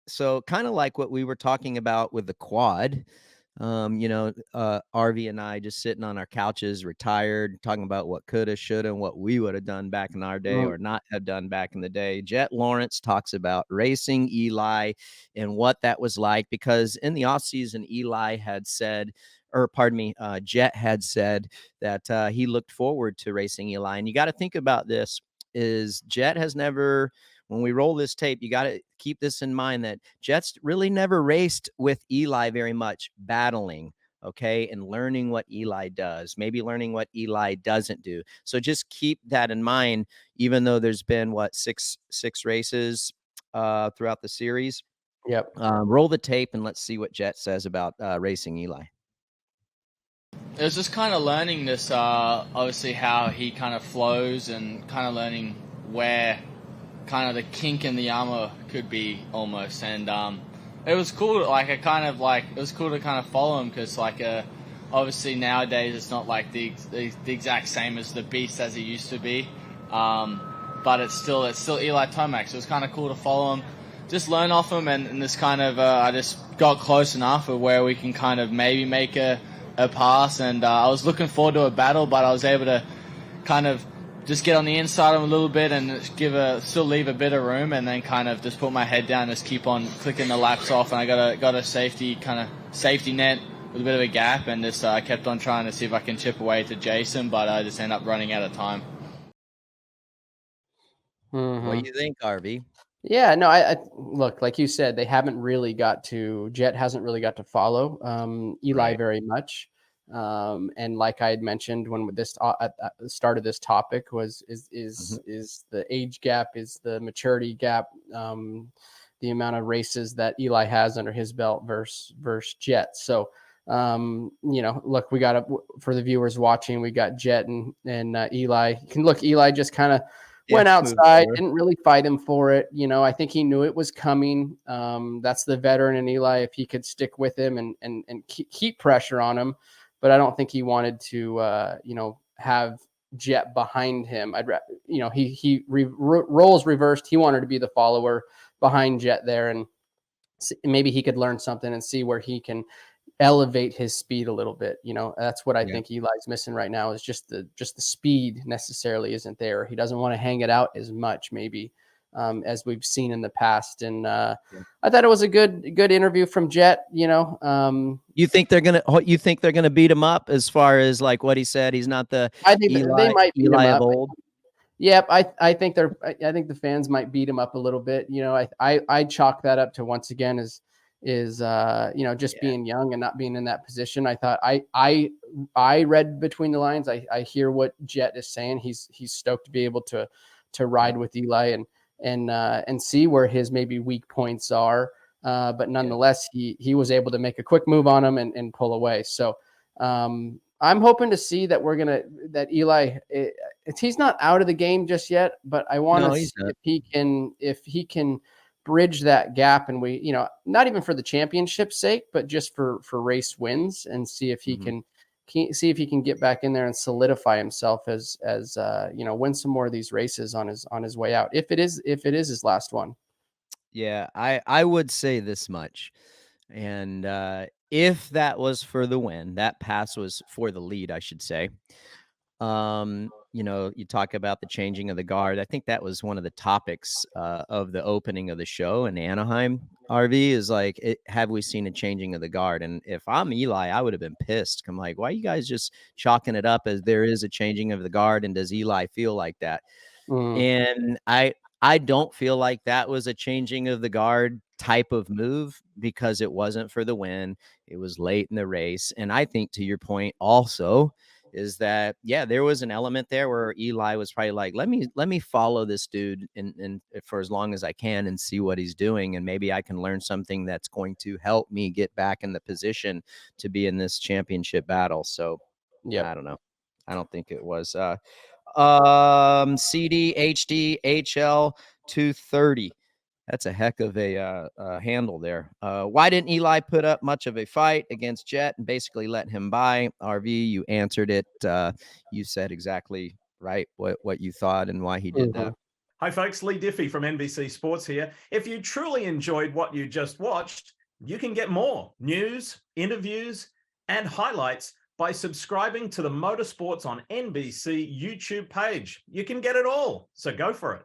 So kind of like what we were talking about with the quad, RV and I just sitting on our couches, retired, talking about what coulda, shoulda, and what we would have done back in our day Mm. or not have done back in the day. Jett Lawrence talks about racing Eli and what that was like, because in the offseason, Eli had said, or pardon me, Jett had said that he looked forward to racing Eli. And you got to think about this is Jett has never, when we roll this tape, you got to keep this in mind that Jett's really never raced with Eli very much, battling, okay, and learning what Eli does, maybe learning what Eli doesn't do. So just keep that in mind, even though there's been six races throughout the series. Yep. Roll the tape and let's see what Jett says about racing Eli. It was just kind of learning this, obviously how he kind of flows and kind of learning where kind of the kink in the armor could be almost. And it was cool. It was cool to kind of follow him because obviously nowadays it's not like the exact same as the beast as he used to be. But it's still Eli Tomac. So it was kind of cool to follow him, just learn off him, and this kind of I just got close enough of where we can kind of maybe make a pass, and I was looking forward to a battle, but I was able to kind of just get on the inside of him a little bit and still leave a bit of room, and then kind of just put my head down and just keep on clicking the laps off, and I got a safety net with a bit of a gap, and just I kept on trying to see if I can chip away to Jason, but I just ended up running out of time. Mm-hmm. What do you think, RV? Yeah, no, I look, like you said, Jett hasn't really got to follow Eli Right. very much. And like I had mentioned when this at the start of this topic is the age gap, is the maturity gap, the amount of races that Eli has under his belt versus Jett. So look, we got for the viewers watching, we got Jett and Eli. You can look, Eli just kind of went outside, didn't really fight him for it. I think he knew it was coming. That's the veteran in Eli, if he could stick with him and keep pressure on him. But I don't think he wanted to, have Jett behind him. Roles reversed. He wanted to be the follower behind Jett there, and maybe he could learn something and see where he can elevate his speed a little bit. That's what I think Eli's missing right now, is just the speed necessarily isn't there. He doesn't want to hang it out as much, maybe, as we've seen in the past. And I thought it was a good interview from Jett. You think they're gonna beat him up as far as like what he said? He's not the I think they might beat Eli him of up. old. Yep, I think the fans might beat him up a little bit. I chalk that up to, once again, is just being young and not being in that position. I thought I read between the lines. I hear what Jett is saying. He's stoked to be able to ride with Eli and see where his maybe weak points are. But nonetheless, he was able to make a quick move on him and pull away. So I'm hoping to see that Eli, he's not out of the game just yet, but I want to see if he can bridge that gap, and we, not even for the championship's sake, but just for race wins, and see if he can get back in there and solidify himself as win some more of these races on his way out, if it is his last one. Yeah, I would say this much. And if that was for the win, that pass was for the lead, I should say. You talk about the changing of the guard. I think that was one of the topics of the opening of the show in Anaheim. RV is like, have we seen a changing of the guard? And if I'm Eli, I would have been pissed. I'm like, why are you guys just chalking it up as there is a changing of the guard? And does Eli feel like that? And I don't feel like that was a changing of the guard type of move, because it wasn't for the win. It was late in the race. And I think, to your point also, is that, there was an element there where Eli was probably like, let me follow this dude and for as long as I can and see what he's doing. And maybe I can learn something that's going to help me get back in the position to be in this championship battle. So I don't know. I don't think it was, CD HD HL 230. That's a heck of a handle there. Why didn't Eli put up much of a fight against Jett and basically let him by? RV, you answered it. You said exactly right what you thought and why he did that. Hi, folks. Lee Diffie from NBC Sports here. If you truly enjoyed what you just watched, you can get more news, interviews, and highlights by subscribing to the Motorsports on NBC YouTube page. You can get it all, so go for it.